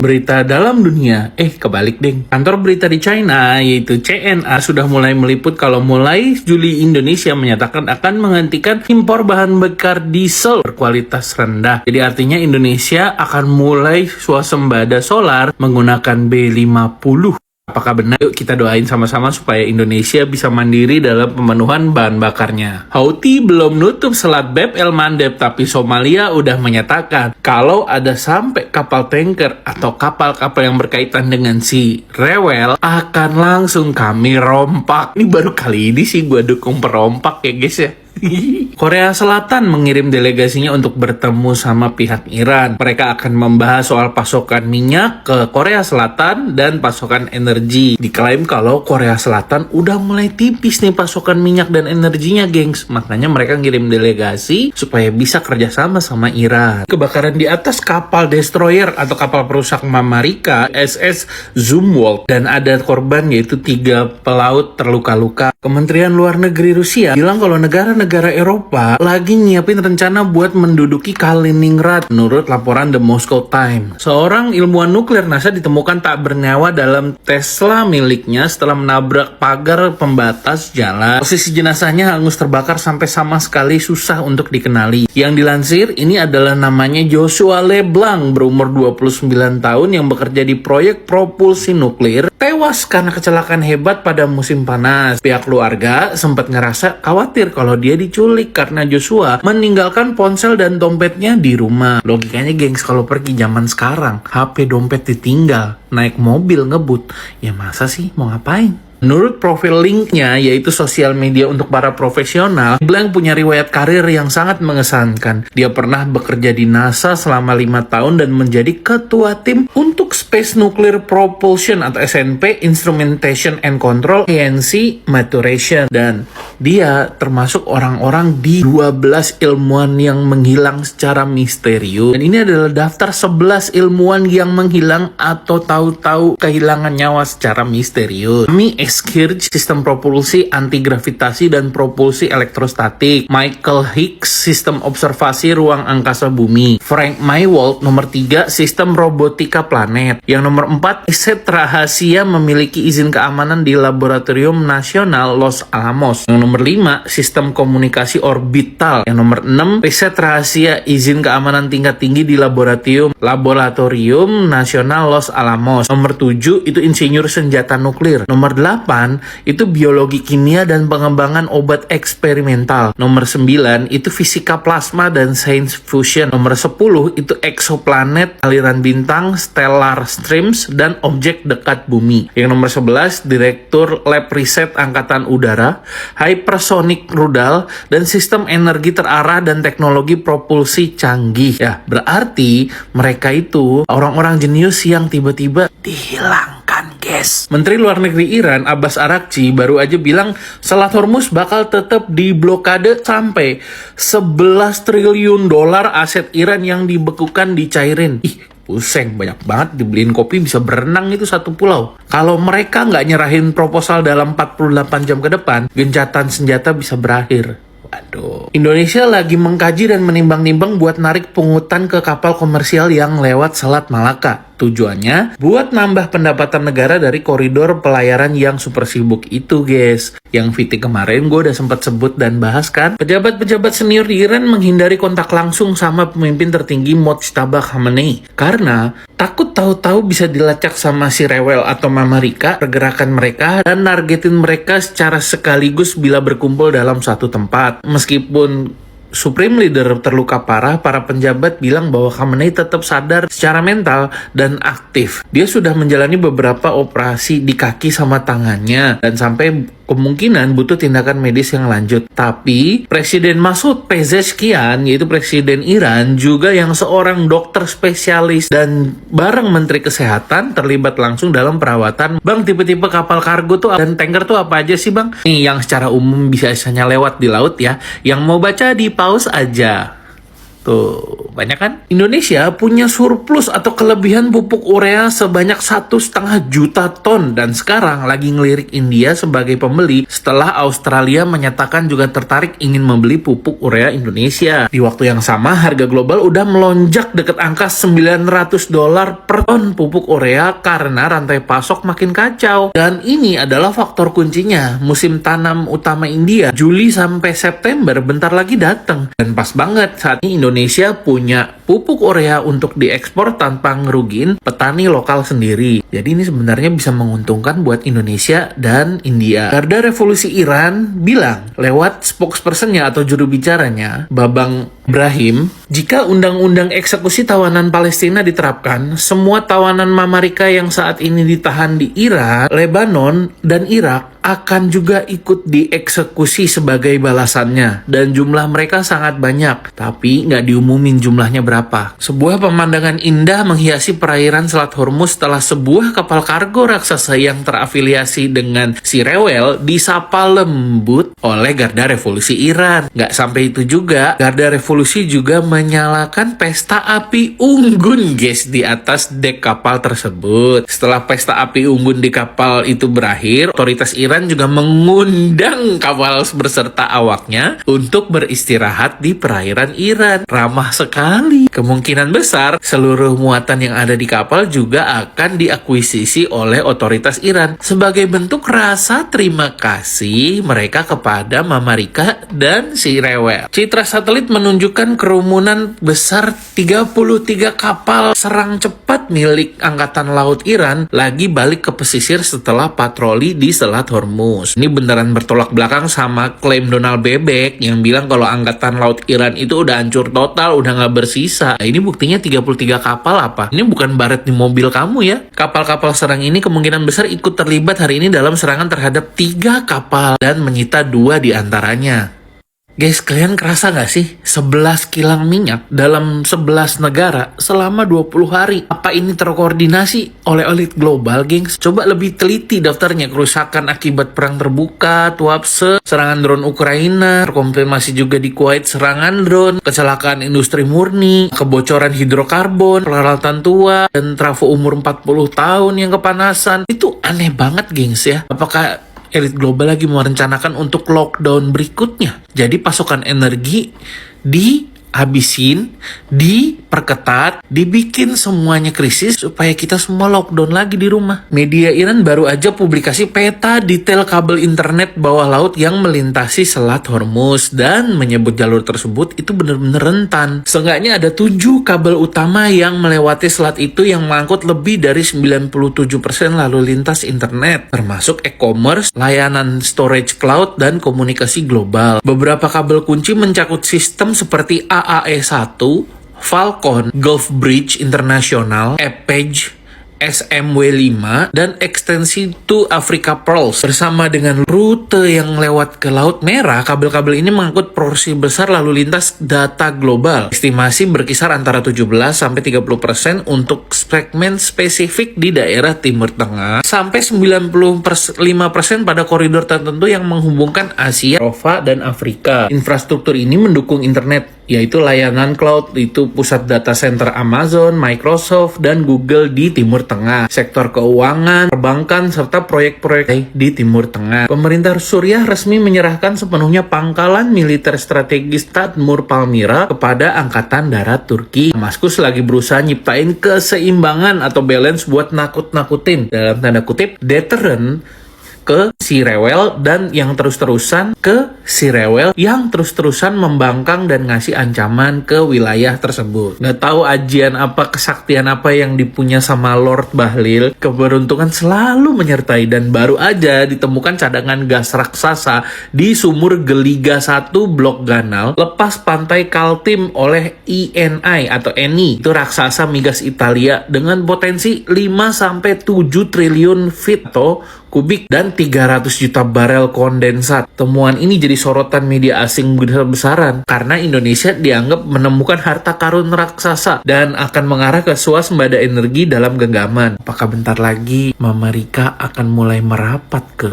Berita dalam dunia, kebalik deh. Kantor berita di China, yaitu CNA, sudah mulai meliput kalau mulai Juli Indonesia menyatakan akan menghentikan impor bahan bakar diesel berkualitas rendah. Jadi artinya Indonesia akan mulai swasembada solar menggunakan B50. Apakah benar? Yuk kita doain sama-sama supaya Indonesia bisa mandiri dalam pemenuhan bahan bakarnya. Houthi belum nutup selat Bab el Mandeb, tapi Somalia udah menyatakan kalau ada sampai kapal tanker atau kapal-kapal yang berkaitan dengan si rewel akan langsung kami rompak. Ini baru kali ini sih gue dukung perompak ya guys ya. Korea Selatan mengirim delegasinya untuk bertemu sama pihak Iran. Mereka akan membahas soal pasokan minyak ke Korea Selatan dan pasokan energi. Diklaim kalau Korea Selatan udah mulai tipis nih pasokan minyak dan energinya, gengs. Makanya mereka ngirim delegasi supaya bisa kerjasama sama Iran. Kebakaran di atas kapal destroyer atau kapal perusak Mamarika SS Zumwalt, dan ada korban yaitu 3 pelaut terluka-luka. Kementerian Luar Negeri Rusia bilang kalau negara Eropa lagi nyiapin rencana buat menduduki Kaliningrad menurut laporan The Moscow Times. Seorang ilmuwan nuklir NASA ditemukan tak bernyawa dalam Tesla miliknya setelah menabrak pagar pembatas jalan. Posisi jenazahnya hangus terbakar sampai sama sekali susah untuk dikenali. Yang dilansir ini adalah namanya Joshua LeBlanc, berumur 29 tahun yang bekerja di proyek propulsi nuklir, tewas karena kecelakaan hebat pada musim panas. Pihak keluarga sempat ngerasa khawatir kalau dia diculik karena Joshua meninggalkan ponsel dan dompetnya di rumah. Logikanya gengs, kalau pergi zaman sekarang HP dompet ditinggal, naik mobil ngebut, ya masa sih mau ngapain? Menurut profil linknya, yaitu sosial media untuk para profesional, Blank punya riwayat karir yang sangat mengesankan. Dia pernah bekerja di NASA selama 5 tahun dan menjadi ketua tim untuk Space Nuclear Propulsion atau SNP, Instrumentation and Control, ANC Maturation. Dan dia termasuk orang-orang di 12 ilmuwan yang menghilang secara misterius. Dan ini adalah daftar 11 ilmuwan yang menghilang atau tahu-tahu kehilangan nyawa secara misterius. Kirch, sistem propulsi anti-gravitasi dan propulsi elektrostatik. Michael Hicks, sistem observasi ruang angkasa bumi. Frank Maywald, nomor 3, sistem robotika planet. Yang nomor 4, riset rahasia memiliki izin keamanan di Laboratorium Nasional Los Alamos. Yang nomor 5, sistem komunikasi orbital. Yang nomor 6, riset rahasia izin keamanan tingkat tinggi di Laboratorium Nasional Los Alamos. Nomor 7, itu insinyur senjata nuklir. Nomor 8, itu biologi kimia dan pengembangan obat eksperimental. Nomor 9 itu fisika plasma dan science fusion. Nomor 10 itu eksoplanet, aliran bintang, stellar streams, dan objek dekat bumi. Yang nomor 11 direktur lab riset angkatan udara, hypersonic rudal, dan sistem energi terarah dan teknologi propulsi canggih. Ya, berarti mereka itu orang-orang jenius yang tiba-tiba dihilangkan, guys. Menteri Luar Negeri Iran Abbas Araghchi baru aja bilang Selat Hormuz bakal tetap diblokade sampai 11 triliun dolar aset Iran yang dibekukan dicairin. Pusing, banyak banget, dibeliin kopi bisa berenang itu satu pulau. Kalau mereka nggak nyerahin proposal dalam 48 jam ke depan, gencatan senjata bisa berakhir. Waduh. Indonesia lagi mengkaji dan menimbang-nimbang buat narik pungutan ke kapal komersial yang lewat Selat Malaka. Tujuannya buat nambah pendapatan negara dari koridor pelayaran yang super sibuk itu, guys. Yang VT kemarin gue udah sempat sebut dan bahas kan, pejabat-pejabat senior di Iran menghindari kontak langsung sama pemimpin tertinggi Mojtaba Khamenei karena takut tahu-tahu bisa dilacak sama si rewel atau Mamarika pergerakan mereka dan nargetin mereka secara sekaligus bila berkumpul dalam satu tempat. Meskipun Supreme Leader terluka parah, para penjabat bilang bahwa Khamenei tetap sadar secara mental dan aktif. Dia sudah menjalani beberapa operasi di kaki sama tangannya dan sampai kemungkinan butuh tindakan medis yang lanjut. Tapi Presiden Masoud Pezeshkian, yaitu Presiden Iran, juga yang seorang dokter spesialis dan bareng Menteri Kesehatan terlibat langsung dalam perawatan. Bang, tipe-tipe kapal kargo tuh dan tanker tuh apa aja sih bang? Nih yang secara umum bisa lewat di laut ya. Yang mau baca di pause aja. Tuh, banyak kan? Indonesia punya surplus atau kelebihan pupuk urea sebanyak 1,5 juta ton dan sekarang lagi ngelirik India sebagai pembeli setelah Australia menyatakan juga tertarik ingin membeli pupuk urea Indonesia. Di waktu yang sama, harga global udah melonjak deket angka $900 per ton pupuk urea karena rantai pasok makin kacau. Dan ini adalah faktor kuncinya. Musim tanam utama India, Juli sampai September bentar lagi datang. Dan pas banget saat ini Indonesia punya pupuk urea untuk diekspor tanpa ngerugiin petani lokal sendiri. Jadi ini sebenarnya bisa menguntungkan buat Indonesia dan India. Garda Revolusi Iran bilang lewat spokespersonnya atau juru bicaranya, Babang Brahim, jika undang-undang eksekusi tawanan Palestina diterapkan, semua tawanan Mamarika yang saat ini ditahan di Iran, Lebanon, dan Irak akan juga ikut dieksekusi sebagai balasannya. Dan jumlah mereka sangat banyak, tapi nggak diumumin jumlahnya berapa. Sebuah pemandangan indah menghiasi perairan Selat Hormuz setelah sebuah kapal kargo raksasa yang terafiliasi dengan si Rewel disapa lembut oleh Garda Revolusi Iran. Nggak sampai itu juga, Garda Revolusi juga menyalakan pesta api unggun guys di atas dek kapal tersebut. Setelah pesta api unggun di kapal itu berakhir, otoritas Iran juga mengundang kapal berserta awaknya untuk beristirahat di perairan Iran. Ramah sekali. Kemungkinan besar seluruh muatan yang ada di kapal juga akan diakuisisi oleh otoritas Iran sebagai bentuk rasa terima kasih mereka kepada Mamarika dan si Rewel. Citra satelit menunjukkan kerumunan besar 33 kapal serang cepat milik Angkatan Laut Iran lagi balik ke pesisir setelah patroli di Selat Hormuz. Ini beneran bertolak belakang sama klaim Donald Bebek yang bilang kalau Angkatan Laut Iran itu udah hancur total, udah nggak bersisa. Nah, ini buktinya 33 kapal apa? Ini bukan baret di mobil kamu ya. Kapal-kapal serang ini kemungkinan besar ikut terlibat hari ini dalam serangan terhadap 3 kapal dan menyita 2 diantaranya. Guys, kalian kerasa gak sih 11 kilang minyak dalam 11 negara selama 20 hari? Apa ini terkoordinasi oleh elit global, gengs? Coba lebih teliti daftarnya. Kerusakan akibat perang terbuka, Tuapse, serangan drone Ukraina, terkonfirmasi juga di Kuwait serangan drone, kecelakaan industri murni, kebocoran hidrokarbon, peralatan tua, dan trafo umur 40 tahun yang kepanasan. Itu aneh banget, gengs ya. Apakah elit global lagi merencanakan untuk lockdown berikutnya? Jadi pasokan energi dihabisin, diperketat, dibikin semuanya krisis supaya kita semua lockdown lagi di rumah. Media Iran baru aja publikasi peta detail kabel internet bawah laut yang melintasi Selat Hormuz dan menyebut jalur tersebut itu benar-benar rentan. Seenggaknya ada 7 kabel utama yang melewati selat itu yang mengangkut lebih dari 97% lalu lintas internet, termasuk e-commerce, layanan storage cloud, dan komunikasi global. Beberapa kabel kunci mencakup sistem seperti AAE1, Falcon, Gulf Bridge International, EPEJ, SMW5, dan ekstensi to Africa Pearls. Bersama dengan rute yang lewat ke Laut Merah, kabel-kabel ini mengangkut porsi besar lalu lintas data global. Estimasi berkisar antara 17-30% untuk segmen spesifik di daerah Timur Tengah, sampai 95% pada koridor tertentu yang menghubungkan Asia, Eropa, dan Afrika. Infrastruktur ini mendukung internet, yaitu layanan cloud, itu pusat data center Amazon, Microsoft, dan Google di Timur Tengah, sektor keuangan, perbankan, serta proyek-proyek di Timur Tengah. Pemerintah Suriah resmi menyerahkan sepenuhnya pangkalan militer strategis Tadmur Palmyra kepada Angkatan Darat Turki. Damaskus lagi berusaha nyiptain keseimbangan atau balance buat nakut-nakutin, dalam tanda kutip, deterrent ke si Rewel, dan yang terus-terusan ke si Rewel yang terus-terusan membangkang dan ngasih ancaman ke wilayah tersebut. Nggak tahu ajian apa, kesaktian apa yang dipunya sama Lord Bahlil, keberuntungan selalu menyertai, dan baru aja ditemukan cadangan gas raksasa di sumur Geliga 1 Blok Ganal lepas pantai Kaltim oleh ENI atau ENI, itu raksasa migas Italia dengan potensi 5-7 triliun feet atau kubik dan 300 juta barel kondensat. Temuan ini jadi sorotan media asing besar-besaran karena Indonesia dianggap menemukan harta karun raksasa dan akan mengarah ke swasembada energi dalam genggaman. Apakah bentar lagi Mamarika akan mulai merapat ke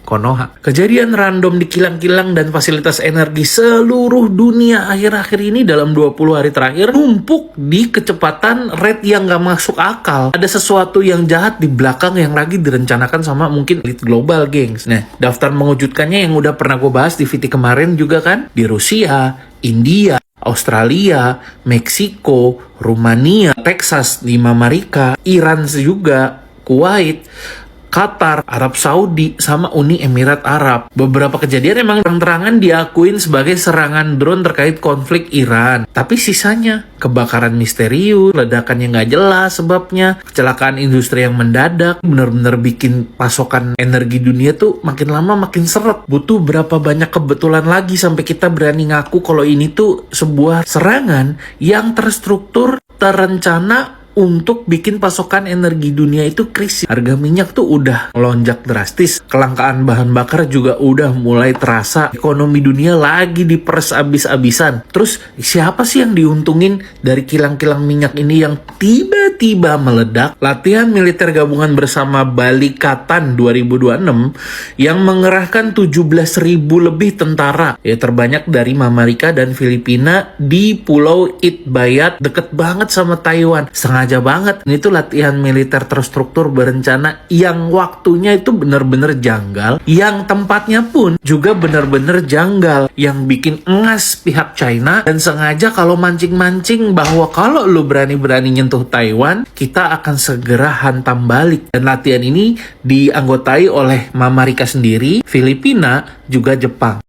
Konoha. Kejadian random di kilang-kilang dan fasilitas energi seluruh dunia akhir-akhir ini dalam 20 hari terakhir numpuk di kecepatan rate yang gak masuk akal. Ada sesuatu yang jahat di belakang yang lagi direncanakan sama mungkin elit global, gengs. Nah, daftar mengejutkannya yang udah pernah gue bahas di VT kemarin juga kan, di Rusia, India, Australia, Meksiko, Rumania, Texas, di Amerika, Iran juga, Kuwait, Qatar, Arab Saudi, sama Uni Emirat Arab. Beberapa kejadian emang terang-terangan diakuin sebagai serangan drone terkait konflik Iran. Tapi sisanya, kebakaran misterius, ledakan yang gak jelas sebabnya, kecelakaan industri yang mendadak, bener-bener bikin pasokan energi dunia tuh makin lama makin seret. Butuh berapa banyak kebetulan lagi sampai kita berani ngaku kalau ini tuh sebuah serangan yang terstruktur, terencana, untuk bikin pasokan energi dunia itu krisis. Harga minyak tuh udah melonjak drastis. Kelangkaan bahan bakar juga udah mulai terasa. Ekonomi dunia lagi diperes abis-abisan. Terus siapa sih yang diuntungin dari kilang-kilang minyak ini yang tiba-tiba meledak? Latihan militer gabungan bersama Balikatan 2026 yang mengerahkan 17.000 lebih tentara. Ya terbanyak dari Amerika dan Filipina di Pulau Itbayat, deket banget sama Taiwan. Sengaja banget. Ini tuh latihan militer terstruktur berencana yang waktunya itu bener-bener janggal, yang tempatnya pun juga bener-bener janggal, yang bikin engas pihak China dan sengaja kalau mancing-mancing bahwa kalau lu berani-berani nyentuh Taiwan, kita akan segera hantam balik. Dan latihan ini dianggotai oleh Amerika sendiri, Filipina, juga Jepang.